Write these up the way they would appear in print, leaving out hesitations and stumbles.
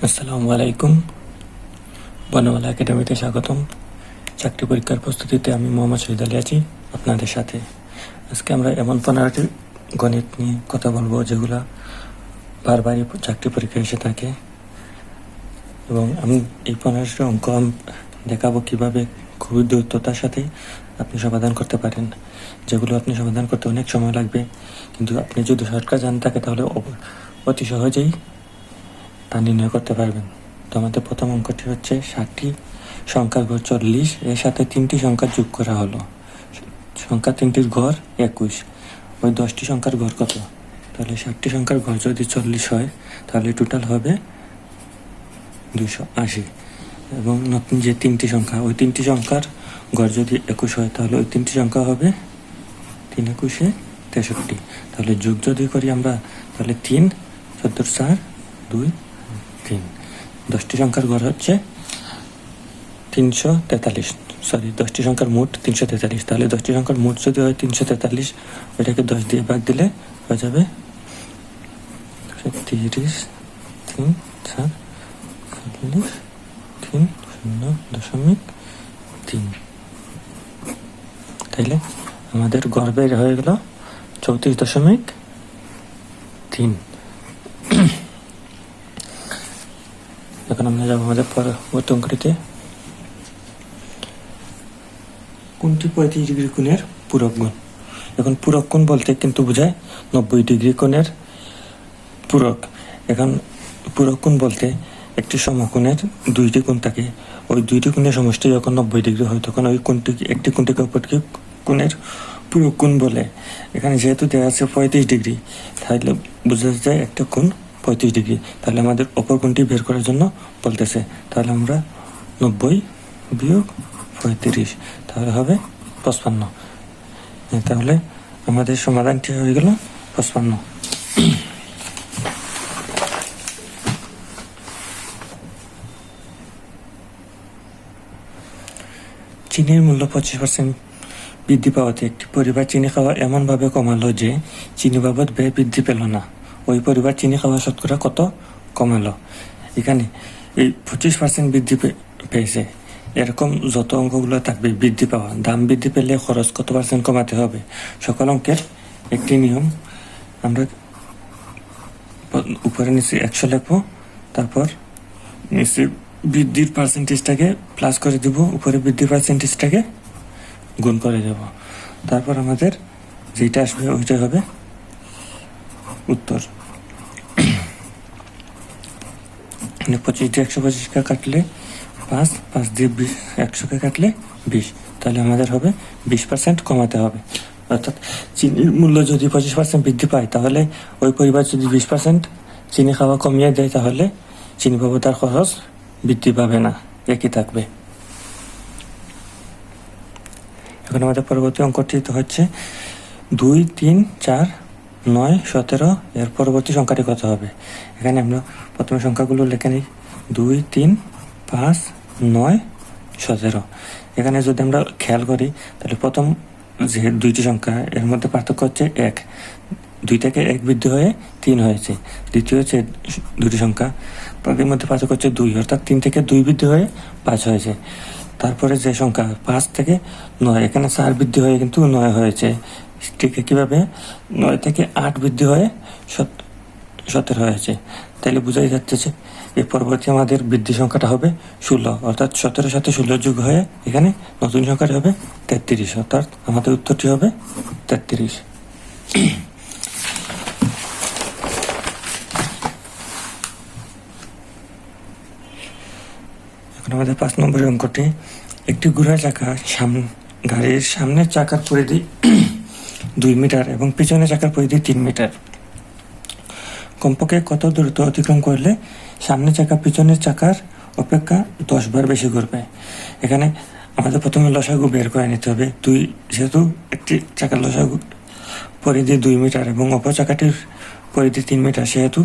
আসসালামু আলাইকুম। বর্ণমালা একাডেমিতে স্বাগতম। চাকরি পরীক্ষার প্রস্তুতিতে আমি মোহাম্মদ শহীদ আলী আছি আপনাদের সাথে। আজকে আমরা এমন 15টি গণিত নিয়ে কথা বলবো যেগুলা বারবারই চাকরি পরীক্ষায় এসে থাকে, এবং আমি এই 15টি অঙ্ক দেখাবো কিভাবে খুবই দ্রুততার সাথে আপনি সমাধান করতে পারেন, যেগুলো আপনি সমাধান করতে অনেক সময় লাগবে, কিন্তু আপনি যদি শর্টকাট জানা থাকে তাহলে অতি সহজেই তা নির্ণয় করতে পারবেন। তো আমাদের প্রথম অঙ্কটি হচ্ছে 60টি সংখ্যার ঘর 40, এর সাথে 3টি সংখ্যা যোগ করা হলো। সংখ্যা 3টির ঘর 21, ওই 10টি সংখ্যার ঘর কত? তাহলে 60টি সংখ্যার ঘর যদি 40 হয় তাহলে টোটাল হবে 280, এবং নতুন যে 3টি সংখ্যা, ওই 3টি সংখ্যার ঘর যদি 21 হয় তাহলে ওই 3টি সংখ্যা হবে 3 21 63। তাহলে যোগ যদি করি আমরা তাহলে 3 14 4 2 3, 10টি সংখ্যার ঘর হচ্ছে 343, 10টি সংখ্যার মোট 343। তাহলে 10টি সংখ্যার মোট যদি হয় 343, ওইটাকে 10 দিয়ে ভাগ দিলে হয়ে যাবে 30 3 4 40 3 0.3। তাইলে আমাদের গড় বের হয়ে গেল 34.3। এখন আমরা যাবো আমাদের পরবর্তী অঙ্কটিতে। কোনটি 35 ডিগ্রি কোণের পূরক গুণ? এখন পূরক কোণ বলতে কিন্তু বোঝায় 90 ডিগ্রি কোণের পূরক। এখন পূরক কোণ বলতে একটি সমকোণের 2টি কোণ থাকে, ওই 2টি কোণের সমষ্টি যখন 90 ডিগ্রি হয় তখন ওই কোণটি একটি কোণটিকে অপরটি কোণের পূরক কোণ বলে। এখানে যেহেতু দেওয়া আছে 35 ডিগ্রি, তাহলে বোঝা যায় একটা কোণ 35 ডিগ্রি। তাহলে আমাদের অপর কোণটি বের করার জন্য বলতেছে। তাহলে আমরা 90 বিয়োগ 35, তাহলে হবে 55। তাহলে আমাদের সমাধানটি হয়ে গেল 55। চিনির মূল্য 25% বৃদ্ধি পাওয়াতে একটি পরিবার চিনি খাওয়া এমনভাবে কমালো যে চিনি বাবদ ব্যয় বৃদ্ধি পেল না। ওই পরিবার চিনি খাওয়া শতকরা কত কমালো? এখানে এই 25% বৃদ্ধি পেয়েছে, এরকম যত অঙ্কগুলো থাকবে বৃদ্ধি পাওয়া, দাম বৃদ্ধি পেলে খরচ কত % কমাতে হবে। সকল অঙ্কের একটি নিয়ম, আমরা উপরে নিচে 100 লিখবো, তারপর নিচে বৃদ্ধির পার্সেন্টেজটাকে প্লাস করে দেব, উপরে বৃদ্ধির পার্সেন্টেজটাকে গুণ করে দেব, তারপর আমাদের যেটা আসবে ওইটাই হবে উত্তর। 25 দিয়ে 125কে কাটলে 5, 5 দিয়ে 100কে কাটলে 20, তাহলে আমাদের হবে 20% কমাতে হবে। অর্থাৎ চিনির মূল্য যদি 25% বৃদ্ধি পায় তাহলে ওই পরিবার যদি 20% চিনি খাওয়া কমিয়ে দেয় তাহলে চিনি বাবদ আর খরচ বৃদ্ধি পাবে না, একই থাকবে। এখন আমাদের পরবর্তী অঙ্কটি তো হচ্ছে 2 3 4 9 17, এর পরবর্তী সংখ্যাটি কত হবে? এখানে আমরা প্রথমে সংখ্যাগুলো লিখে নিই। 2 3 5 9 17। এখানে যদি আমরা খেয়াল করি তাহলে প্রথম যে 2টি সংখ্যা এর মধ্যে পার্থক্য হচ্ছে 1, 2 থেকে 1 বৃদ্ধি হয়ে 3 হয়েছে। দ্বিতীয় হচ্ছে 2টি সংখ্যা তাদের মধ্যে পার্থক্য হচ্ছে 2, অর্থাৎ 3 থেকে 2 বৃদ্ধি হয়ে 5 হয়েছে। তারপরে যে সংখ্যা 5 থেকে 9, এখানে 4 বৃদ্ধি হয়ে কিন্তু 9 হয়েছে। ঠিক একইভাবে 9 থেকে 8 বৃদ্ধি হয়ে 17 হয়েছে। তাইলে বোঝাই যাচ্ছে যে এর পরবর্তী আমাদের বৃদ্ধি সংখ্যাটা হবে 16, অর্থাৎ 17 সাথে 16 যোগ হয়ে এখানে নতুন সংখ্যাটি হবে 33, অর্থাৎ আমাদের উত্তরটি হবে 33। এখন আমাদের 5 নম্বরের অঙ্কটি। একটি ঘোড়া চাকা গাড়ির সামনের চাকার পরিধি 2 মিটার এবং পিছনের চাকার পরিধি 3 মিটার। কমপক্ষে কত দ্রুত অতিক্রম করলে সামনের চাকা পিছনের চাকার অপেক্ষা 10 বার বেশি ঘুরবে? এখানে আমাদের প্রথমে লসাগু বের করে নিতে হবে। যেহেতু একটি চাকার লসাগু পরিধি 2 মিটার এবং অপর চাকাটির পরিধি 3 মিটার, সেহেতু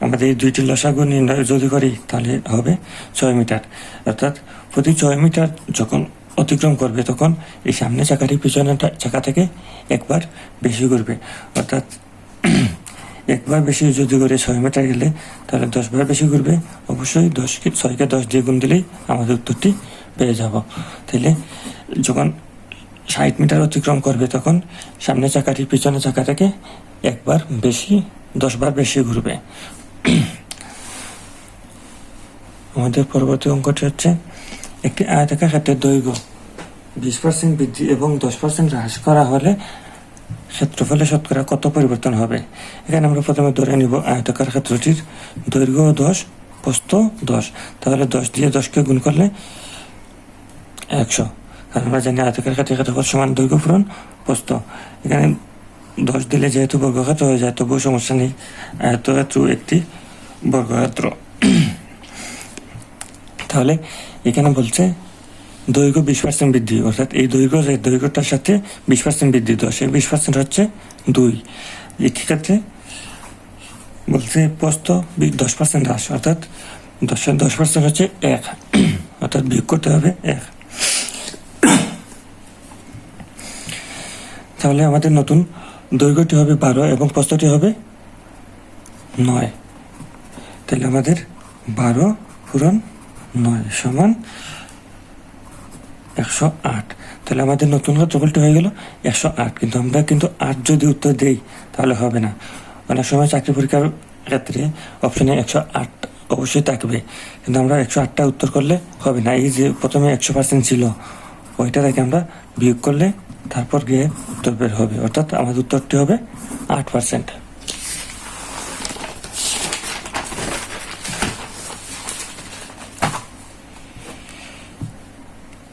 আমাদের এই 2টি লসাগু নির্ণয় যদি করি তাহলে হবে 6 মিটার। অর্থাৎ প্রতি 6 মিটার যখন অতিক্রম করবে তখন এই সামনের চাকাটি পিছনের চাকা থেকে 1 বার বেশি ঘুরবে। অর্থাৎ একবার বেশি যদি করে 6 মিটার গেলে তাহলে 10 বার বেশি ঘুরবে, অবশ্যই 6কে 10 দিয়ে গুণ দিলেই আমাদের উত্তরটি পেয়ে যাব। তাহলে যখন 60 মিটার অতিক্রম করবে তখন সামনে চাকাটি পিছনে চাকা থেকে একবার বেশি 10 বার বেশি ঘুরবে। আমাদের পরবর্তী অঙ্কটি হচ্ছে একটি আয়তাকার ক্ষেত্রের দৈর্ঘ্য 20% বৃদ্ধি এবং 10% হ্রাস করা হলে ক্ষেত্রফলে শতকরা কত পরিবর্তন হবে। এখানে আমরা প্রথমে ধরে নিব আয়তাকার ক্ষেত্রটির দৈর্ঘ্য 10, প্রস্থ 10, তাহলে 10 দিয়ে 10কে গুণ করলে 100, কারণ আমরা জানি আয়তাকার ক্ষেত্রের ক্ষেত্রফল সমান দৈর্ঘ্য পূরণ প্রস্থ। এখানে 10 দিলে যেহেতু বর্গক্ষেত্র হয়ে যায় তবুও সমস্যা নেই, আয়তক্ষেত্র একটি বর্গক্ষেত্র। তাহলে এখানে বলছে দৈর্ঘ্য 20% বৃদ্ধি, অর্থাৎ এই দৈর্ঘ্যটার সাথে 20% বৃদ্ধি, 10 এর 20% হচ্ছে 2। ক্ষেত্রে বলছে প্রস্থ 10% হ্রাস, অর্থাৎ 10% হচ্ছে 1, অর্থাৎ বিয়োগ করতে হবে 1। তাহলে আমাদের নতুন দৈর্ঘ্যটি হবে 12 এবং প্রস্থটি হবে 9। তাহলে আমাদের 12 পূরণ 9 সমান 108। তাহলে আমাদের নতুন ক্ষেত্রফলটি হয়ে গেল 108। কিন্তু আমরা 8 যদি উত্তর দেই তাহলে হবে না। অনেক সময় চাকরি পরীক্ষার ক্ষেত্রে অপশনে 108 অবশ্যই থাকবে, কিন্তু আমরা 108টা উত্তর করলে হবে না। এই যে প্রথমে 100% ছিল ওইটা থেকে আমরা বিয়োগ করলে তারপর গিয়ে উত্তর বের হবে, অর্থাৎ আমাদের উত্তরটি হবে 8%।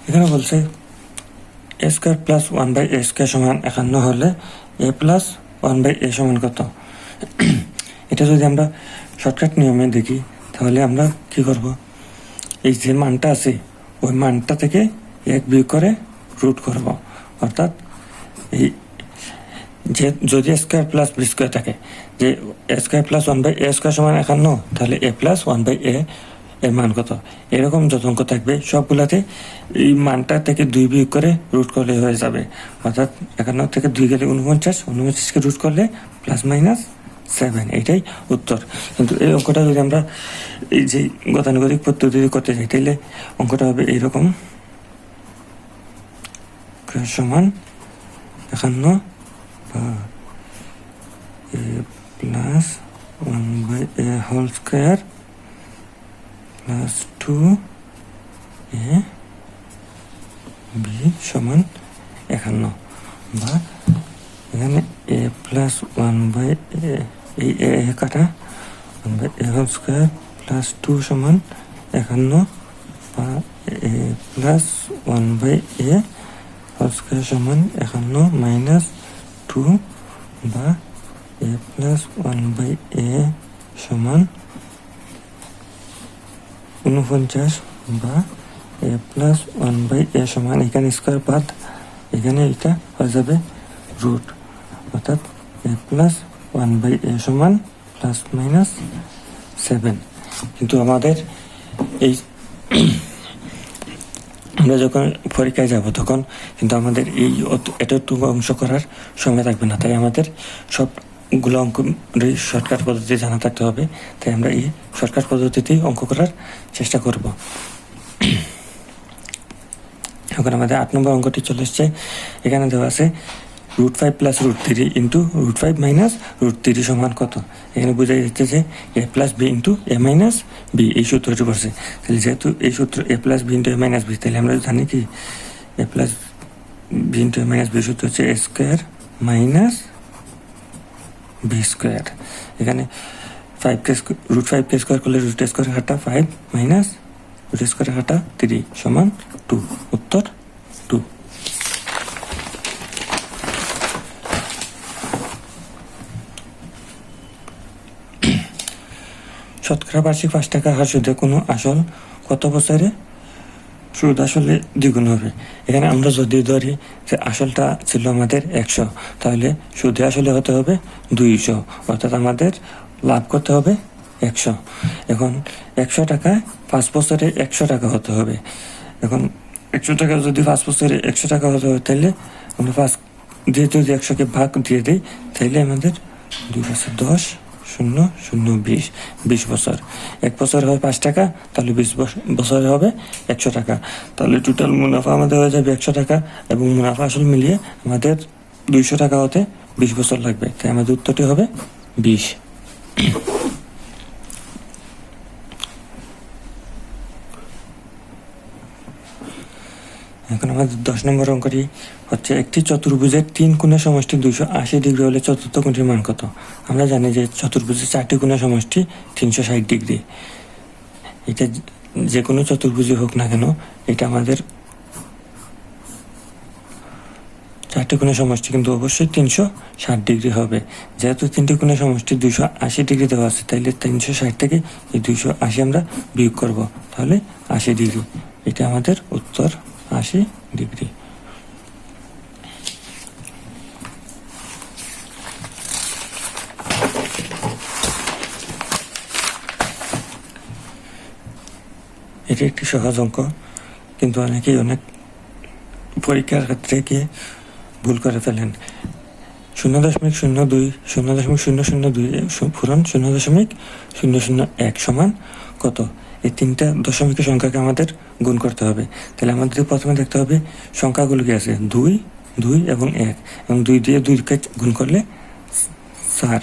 এখানে বলছে a square plus 1/a square সমান 51 হলে a প্লাস 1/a সমান কত। এটা যদি আমরা শর্টকাট নিয়মে দেখি তাহলে আমরা কি করব, এই যে মানটা আছে ওই মানটা থেকে 1 বিয়োগ করে রুট করব, অর্থাৎ এই যে যদি a square plus b square থাকে, যে a square plus 1/a square সমান 51, তাহলে a প্লাস 1/a এর মান কত। এরকম যত অঙ্ক থাকবে সবগুলাতে এই মানটা থেকে 2 বিয়োগ করে রুট করলে হয়ে যাবে, অর্থাৎ 51 থেকে 2 গেলে 49কে রুট করলে +-7, এইটাই উত্তর। কিন্তু এই অঙ্কটা যদি আমরা এই যে গতানুগতিক পদ্ধতি করতে চাই তাহলে অঙ্কটা হবে এইরকম, সমান 51 বা a plus 1/a whole square plus 2a b সমান 51, বা এখানে a প্লাস 1/a এই a কাটা 1/a হোল স্কয়ার প্লাস 2 সমান 51, বা a plus 1/a whole square সমান 51 মাইনাস 2, বা a প্লাস 1/a সমান 49, বা a প্লাস 1/a সমান এখানে স্কয়ার বাদ এখানে এটা হয়ে যাবে রুট, অর্থাৎ a প্লাস 1/a সমান +-7। কিন্তু আমাদের এই আমরা যখন পরীক্ষায় যাব তখন কিন্তু আমাদের এই এতটুকু অংশ করার সময় থাকবে না, তাই আমাদের সবগুলো অঙ্ক শর্টকাট পদ্ধতি জানা থাকতে হবে। তাই আমরা এই শর্টকাট পদ্ধতিতেই অঙ্ক করার চেষ্টা করব। এখন আমাদের 8 নম্বর অঙ্কটি চলে এসছে। এখানে দেওয়া আছে √5 প্লাস √3 ইন্টু √5 মাইনাস √3 সমান কত। এখানে বোঝা যাচ্ছে যে a plus b into a minus b এই সূত্রটি পড়ছে। তাহলে যেহেতু এই সূত্র a plus b into a minus b, তাহলে আমরা জানি কি a plus b into a minus b সূত্র হচ্ছে a square minus b square. এখানে √5 স্কোয়ার করলে √a স্কোয়ার কাটা 5 মাইনাস √a স্কোয়ার কাটা 3 সমান 2, উত্তর 2। শতকরা বার্ষিক 5 টাকা হার সুদে কোনো আসল কত বছরে সুদ আসলে দ্বিগুণ হবে। এখানে আমরা যদি ধরি যে আসলটা ছিল আমাদের 100, তাহলে সুদে আসলে হতে হবে 200, অর্থাৎ আমাদের লাভ করতে হবে 100। এখন 100 টাকায় 5 বছরে 100 টাকা হতে হবে। এখন 100 টাকা যদি 5 বছরে 100 টাকা হতে হবে, তাহলে আমরা 5 দিয়ে যদি 100কে ভাগ দিয়ে দিই তাহলে আমাদের 2 বছর 10, 0, 0, 20, 20 বছর। 1 বছর হয় 5 টাকা, তাহলে 20 বছরে হবে 100 টাকা। তাহলে টোটাল মুনাফা আমাদের হয়ে যাবে 100 টাকা, এবং মুনাফা আসল মিলিয়ে আমাদের 200 টাকা হতে 20 বছর লাগবে। তাই আমাদের উত্তরটি হবে 20। এখন আমাদের 10 নম্বর অঙ্কটি হচ্ছে, একটি চতুর্ভুজের 3 কোণের সমষ্টি 280 ডিগ্রি হলে চতুর্থ কোণটির মান কত? আমরা জানি যে চতুর্ভুজের 4টি কোণের সমষ্টি 360 ডিগ্রি। এটা যে কোনো চতুর্ভুজই হোক না কেন, এটা আমাদের 4টি কোণের সমষ্টি কিন্তু অবশ্যই 360 ডিগ্রি হবে। যেহেতু 3টি কোণের সমষ্টি 280 ডিগ্রি দেওয়া আছে, তাইলে 360 থেকে এই 280 আমরা বিয়োগ করব, তাহলে 80 ডিগ্রি। এটা আমাদের উত্তর, 80 ডিগ্রি। এটি একটি সহজ অঙ্ক, কিন্তু অনেকেই অনেক পরীক্ষার ক্ষেত্রে গিয়ে ভুল করে ফেলেন। 0.02, 0.002 পূরণ 0.001 সমান কত? এই 3টা দশমিকের সংখ্যাকে আমাদের গুণ করতে হবে। তাহলে আমাদের প্রথমে দেখতে হবে সংখ্যাগুলো কি আছে, 2, 2 এবং 1, এবং 2 দিয়ে 2কে গুণ করলে 4।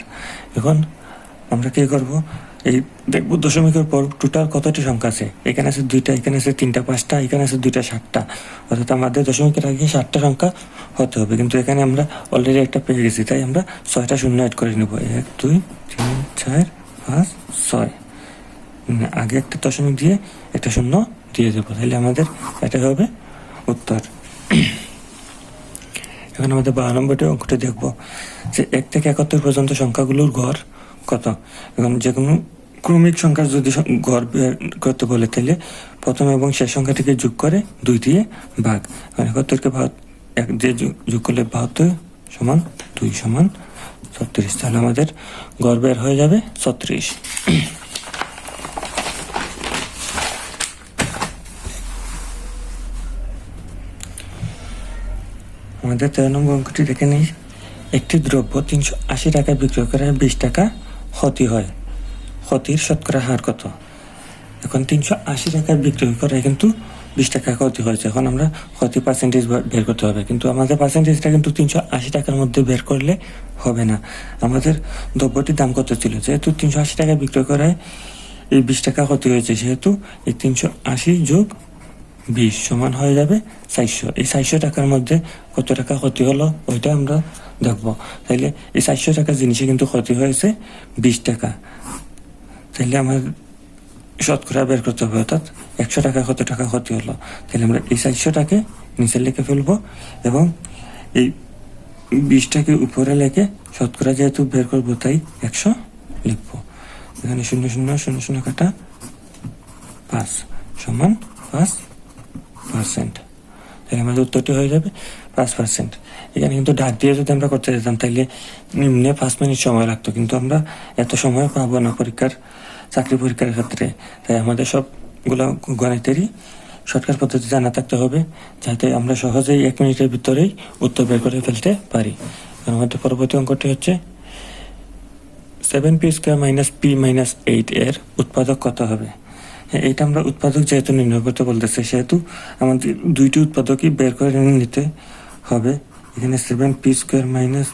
এখন আমরা কি করব, এই দেখব দশমিকের পর টোটাল কতটি সংখ্যা আছে। এখানে আছে 2টা, এখানে আছে 3টা, 5টা, এখানে আছে 2টা, 7টা। অর্থাৎ আমাদের দশমিকের আগে 7টা সংখ্যা হতে হবে, কিন্তু এখানে আমরা অলরেডি একটা পেয়ে গেছি, তাই আমরা 6টা শূন্য অ্যাড করে নেব। 1, 2, 3, 4, 5, 6। আগে একটা দশমিক দিয়ে একটা শূন্য দিয়ে দেবো, তাহলে আমাদের এটা হবে উত্তর। এখন আমাদের 12 নম্বরটি অঙ্কটি দেখব, যে 1 থেকে 71 পর্যন্ত সংখ্যাগুলোর গড় কত? এখন যে কোনো ক্রমিক সংখ্যার যদি গড় বের করতে বলে, তাহলে প্রথম এবং শেষ সংখ্যাটিকে যোগ করে 2 দিয়ে ভাগ। 71কে 1 দিয়ে যোগ করলে 72 সমান 2 সমান 36। তাহলে আমাদের গড় বের হয়ে যাবে 36। আমাদের 13 নম্বর অঙ্কটি দেখে নিই। একটি দ্রব্য 380 টাকায় বিক্রয় করে 20 টাকা ক্ষতি হয়, ক্ষতির শতকরা হার কত? এখন 380 টাকায় বিক্রয় করে কিন্তু 20 টাকা ক্ষতি হয়েছে। এখন আমরা ক্ষতি পার্সেন্টেজ বের করতে হবে, কিন্তু আমাদের পার্সেন্টেজটা কিন্তু 380 টাকার মধ্যে বের করলে হবে না। আমাদের দ্রব্যটির দাম কত ছিল? যেহেতু 380 টাকায় বিক্রয় করায় এই 20 টাকা ক্ষতি হয়েছে, সেহেতু এই 380 যোগ 20 সমান হয়ে যাবে 400। এই 400 টাকার মধ্যে কত টাকা ক্ষতি হলো ওইটা আমরা দেখবো। তাইলে এই 400 টাকার জিনিসে কিন্তু ক্ষতি হয়েছে 20 টাকা। তাইলে আমার শতকরা বের করতে হবে, অর্থাৎ 100 টাকা কত টাকা ক্ষতি হলো। তাহলে আমরা এই 400টাকে নিচে লিখে ফেলবো, এবং এই 20টাকে উপরে লিখে শতকরা যেহেতু বের করবো তাই 100 লিখবো। এখানে 0, 0, 0, 0 কাটা 5 সমান 5%। তাহলে আমাদের উত্তরটি হয়ে যাবে 5%। এখানে কিন্তু ডাক দিয়ে যদি আমরা করতে যেতাম, তাইলে নিম্নে 5 মিনিট সময় লাগতো, কিন্তু আমরা এত সময় পাবো না চাকরি পরীক্ষার ক্ষেত্রে। তাই আমাদের সবগুলো গণিতেরই শর্টকাট পদ্ধতি জানা থাকতে হবে, যাতে আমরা সহজেই 1 মিনিটের ভিতরেই উত্তর বের করে ফেলতে পারি। আমাদের পরবর্তী অঙ্কটি হচ্ছে 7p² - p-8 এর উৎপাদক কত হবে? এটা আমরা উৎপাদক যেহেতু নির্ণয় করতে বলতেছে, সেহেতু আমাদের 2টি উৎপাদকই বের করে নিতে হবে। এখানে 7p²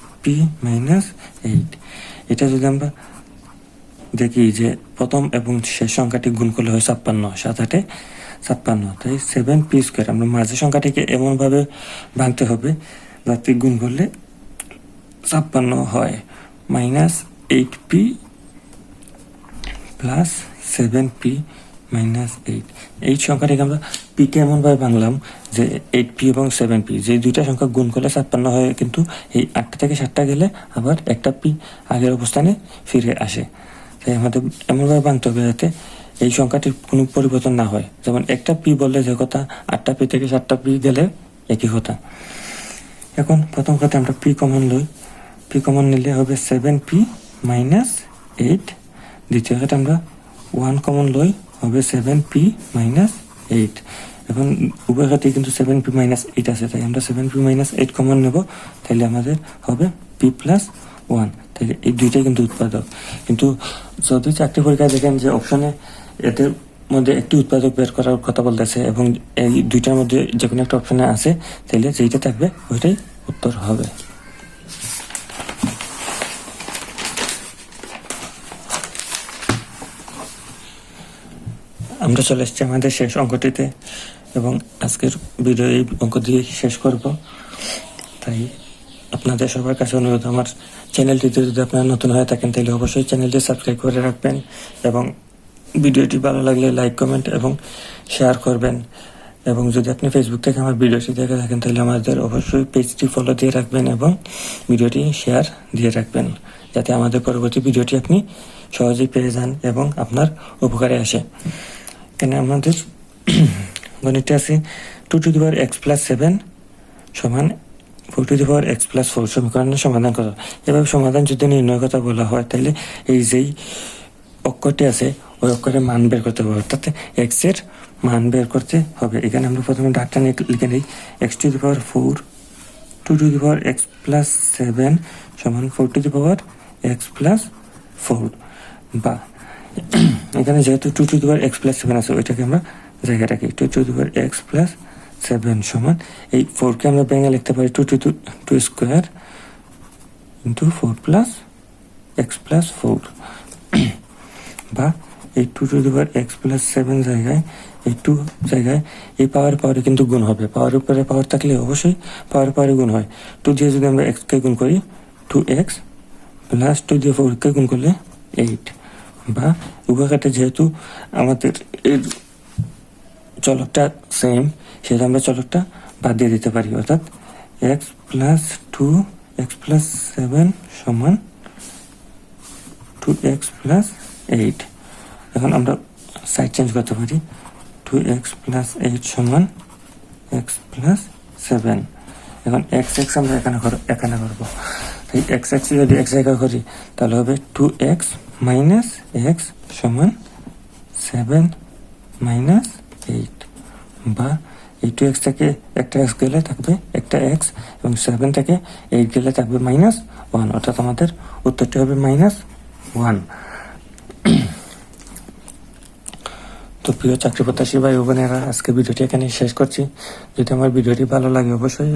- p-8, এটা যদি আমরা দেখি যে প্রথম এবং শেষ সংখ্যাটি গুণ করলে হয় 56, 7 × 8 = 56। তাই 7p², আমরা মাঝের সংখ্যাটিকে এমনভাবে ভাঙতে হবে যাতে গুণ করলে 56 হয়, -8p + 7p - 8। এই সংখ্যাটিকে আমরা পিকে এমনভাবে ভাঙলাম যে 8p এবং 7p, যে 2টা সংখ্যা গুণ করলে 56 হয়, কিন্তু এই 8টা থেকে 7টা গেলে আবার একটা p আগের অবস্থানে ফিরে আসে। তাই আমাদের এমনভাবে ভাঙতে হবে যাতে এই সংখ্যাটির কোনো পরিবর্তন না হয়। যেমন একটা p বললে যে কথা, 8টা p থেকে 7টা p গেলে একই কথা। এখন প্রথম কথা আমরা p কমন লই, p কমন নিলে হবে 7p - 8। দ্বিতীয় কথা আমরা 1 কমন লই, হবে 7p - 8। এখন উভয় ক্ষেত্রে কিন্তু 7p - 8 আছে, তাই আমরা 7p - 8 কমন নেব, তাহলে আমাদের হবে p + 1, তাহলে এই দুইটাই কিন্তু উৎপাদক। কিন্তু যদি চাকরি পরীক্ষায় দেখেন যে অপশনে এদের মধ্যে একটি উৎপাদক বের করার কথা বলতেছে এবং এই দুইটার মধ্যে যে কোনো একটা অপশনে আছে, তাহলে যেইটা থাকবে ওইটাই উত্তর হবে। আমরা চলে এসেছি আমাদের শেষ অঙ্কটিতে এবং আজকের ভিডিও এই অঙ্ক দিয়ে শেষ করব। তাই আপনাদের সবার কাছে অনুরোধ, আমার চ্যানেলটিতে যদি আপনারা নতুন হয়ে থাকেন তাহলে অবশ্যই চ্যানেলটি সাবস্ক্রাইব করে রাখবেন এবং ভিডিওটি ভালো লাগলে লাইক, কমেন্ট এবং শেয়ার করবেন। এবং যদি আপনি ফেসবুক থেকে আমার ভিডিওটি দেখে থাকেন তাহলে আমাদের অবশ্যই পেজটি ফলো দিয়ে রাখবেন এবং ভিডিওটি শেয়ার দিয়ে রাখবেন, যাতে আমাদের পরবর্তী ভিডিওটি আপনি সহজেই পেয়ে যান এবং আপনার উপকারে আসে। এখানে আমাদের গণিতটি আছে 2x+7 সমান 4x+4 সমীকরণের সমাধান করা। এভাবে সমাধান যদি নির্ণয় কথা বলা হয় তাহলে এই যেই অক্ষরটি আছে ওই অক্ষরের মান বের করতে হবে, অর্থাৎ এক্স এর মান বের করতে হবে। এখানে আমরা প্রথমে ডাকটা লিখে নিই, x⁴ 2x+7 সমান 4x+4, বা এখানে যেহেতু 2x+7 আছে ওইটাকে আমরা জায়গায় রাখি 2x+7 সমান এই 4কে আমরা ভেঙে লিখতে পারি 2 স্কোয়ার ইন্টু 4+x+4, বা এই 2x+7 জায়গায় এই 2 জায়গায় এই পাওয়ারে কিন্তু গুণ হবে। পাওয়ার উপরে পাওয়ার থাকলে অবশ্যই পাওয়ারে গুণ হয়। 2 দিয়ে যদি আমরা x-কে গুণ করি 2x প্লাস 2 দিয়ে 4কে গুণ করলে 8, বা উভয়ঘাতে যেহেতু আমাদের এর চলকটা সেম সেটা আমরা চলকটা বাদ দিয়ে দিতে পারি, অর্থাৎ x+2x+7 সমান 2x+8। এখন আমরা সাইড চেঞ্জ করতে পারি, 2x+8 সমান x+7। এখন x আমরা এখানে করবো, এই x যদি x জায়গা করি তাহলে হবে 2x - x সমান 7 - 8, বা এই 2x থেকে একটা x গেলে থাকবে একটা x এবং 7 থেকে 8 গেলে থাকবে -1, অর্থাৎ আমাদের উত্তরটি হবে -1। তো প্রিয় চাকরি প্রত্যাশী ভাই ও বোনেরা, আজকে ভিডিওটি এখানে শেষ করছি। যদি আমার ভিডিওটি ভালো লাগে অবশ্যই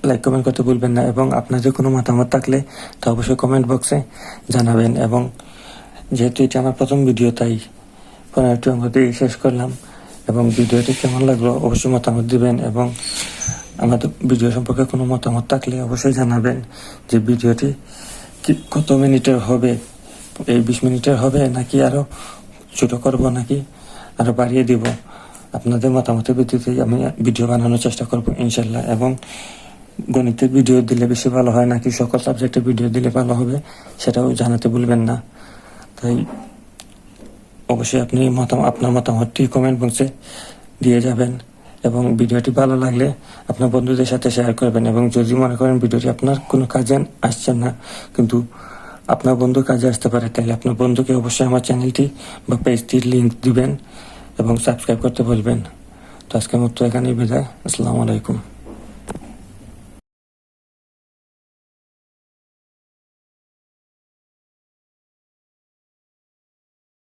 লাইক, কমেন্ট করতে ভুলবেন না এবং আপনাদের কোনো মতামত থাকলে তা অবশ্যই কমেন্ট বক্সে জানাবেন। এবং যেহেতু এটা আমার প্রথম ভিডিও তাই 15টি অঙ্ক দিয়ে শেষ করলাম, এবং ভিডিওটি কেমন লাগলো অবশ্যই মতামত দিবেন এবং আমাদের ভিডিও সম্পর্কে কোনো মতামত থাকলে অবশ্যই জানাবেন যে ভিডিওটি কত মিনিটের হবে, এই 20 মিনিটের হবে নাকি আরও ছোটো করব নাকি আরও বাড়িয়ে দিব। আপনাদের মতামতের ভিত্তিতে আমি ভিডিও বানানোর চেষ্টা করব ইনশাল্লাহ। এবং গণিতের ভিডিও দিলে বেশি ভালো হয় নাকি সকল সাবজেক্টের ভিডিও দিলে ভালো হবে সেটাও জানাতে ভুলবেন না। তাই অবশ্যই আপনি আপনার মতামতটি কমেন্ট বক্সে দিয়ে যাবেন এবং ভিডিওটি ভালো লাগলে আপনার বন্ধুদের সাথে শেয়ার করবেন। এবং যদি মনে করেন ভিডিওটি আপনার কোনো কাজে আসছে না কিন্তু আপনার বন্ধু কাজে আসতে পারে, তাহলে আপনার বন্ধুকে অবশ্যই আমার চ্যানেলটি বা পেজটির লিঙ্ক দিবেন এবং সাবস্ক্রাইব করতে বলবেন। তো আজকের মতো এখানেই বিদায়। আসসালামু আলাইকুম।